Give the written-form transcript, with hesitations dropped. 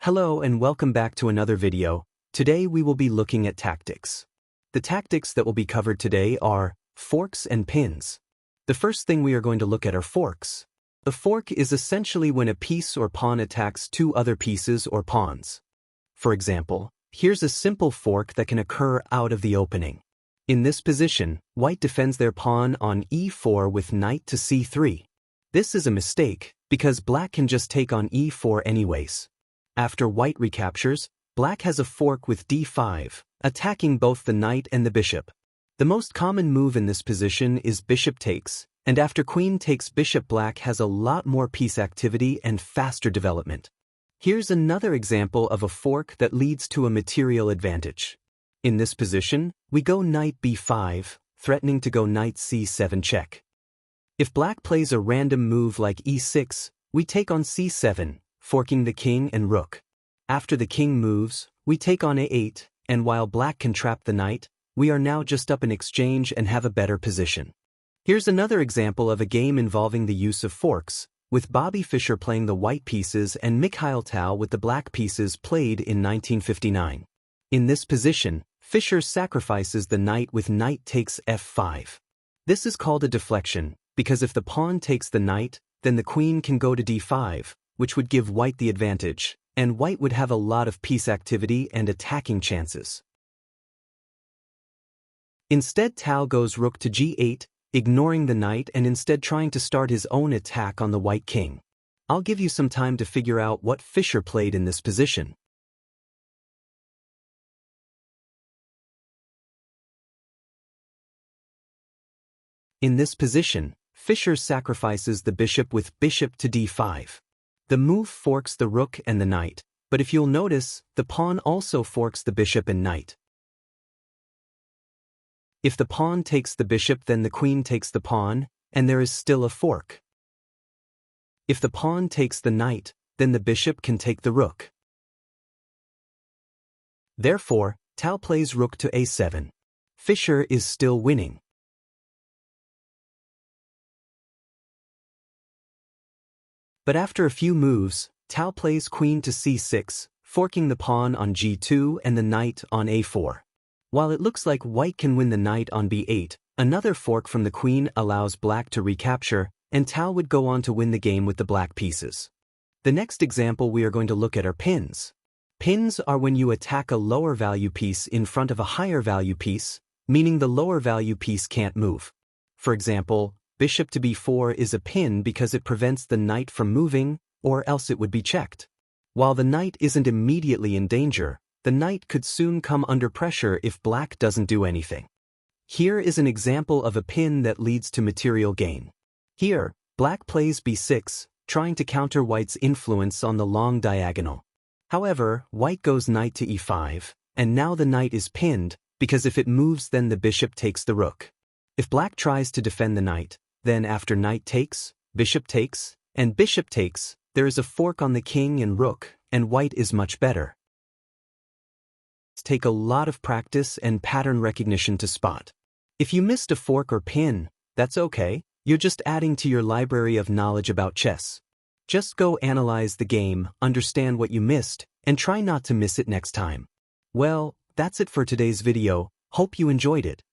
Hello and welcome back to another video. Today we will be looking at tactics. The tactics that will be covered today are forks and pins. The first thing we are going to look at are forks. A fork is essentially when a piece or pawn attacks two other pieces or pawns. For example, here's a simple fork that can occur out of the opening. In this position, white defends their pawn on e4 with knight to c3. This is a mistake because black can just take on e4 anyways. After white recaptures, black has a fork with d5, attacking both the knight and the bishop. The most common move in this position is bishop takes, and after queen takes bishop, black has a lot more piece activity and faster development. Here's another example of a fork that leads to a material advantage. In this position, we go knight b5, threatening to go knight c7 check. If black plays a random move like e6, we take on c7, forking the king and rook. After the king moves, we take on a8, and while black can trap the knight, we are now just up in exchange and have a better position. Here's another example of a game involving the use of forks, with Bobby Fischer playing the white pieces and Mikhail Tal with the black pieces played in 1959. In this position, Fischer sacrifices the knight with knight takes f5. This is called a deflection, because if the pawn takes the knight, then the queen can go to d5, which would give white the advantage, and white would have a lot of piece activity and attacking chances. Instead, Tal goes rook to g8, ignoring the knight and instead trying to start his own attack on the white king. I'll give you some time to figure out what Fischer played in this position. In this position, Fischer sacrifices the bishop with bishop to d5. The move forks the rook and the knight, but if you'll notice, the pawn also forks the bishop and knight. If the pawn takes the bishop, then the queen takes the pawn, and there is still a fork. If the pawn takes the knight, then the bishop can take the rook. Therefore, Tal plays rook to a7. Fischer is still winning. But after a few moves, Tal plays queen to c6, forking the pawn on g2 and the knight on a4. While it looks like white can win the knight on b8, another fork from the queen allows black to recapture, and Tal would go on to win the game with the black pieces. The next example we are going to look at are pins. Pins are when you attack a lower value piece in front of a higher value piece, meaning the lower value piece can't move. For example, bishop to b4 is a pin because it prevents the knight from moving, or else it would be checked. While the knight isn't immediately in danger, the knight could soon come under pressure if black doesn't do anything. Here is an example of a pin that leads to material gain. Here, black plays b6, trying to counter white's influence on the long diagonal. However, white goes knight to e5, and now the knight is pinned, because if it moves then the bishop takes the rook. If black tries to defend the knight, then after knight takes, and bishop takes, there is a fork on the king and rook, and white is much better. It takes a lot of practice and pattern recognition to spot. If you missed a fork or pin, that's okay, you're just adding to your library of knowledge about chess. Just go analyze the game, understand what you missed, and try not to miss it next time. Well, that's it for today's video. Hope you enjoyed it.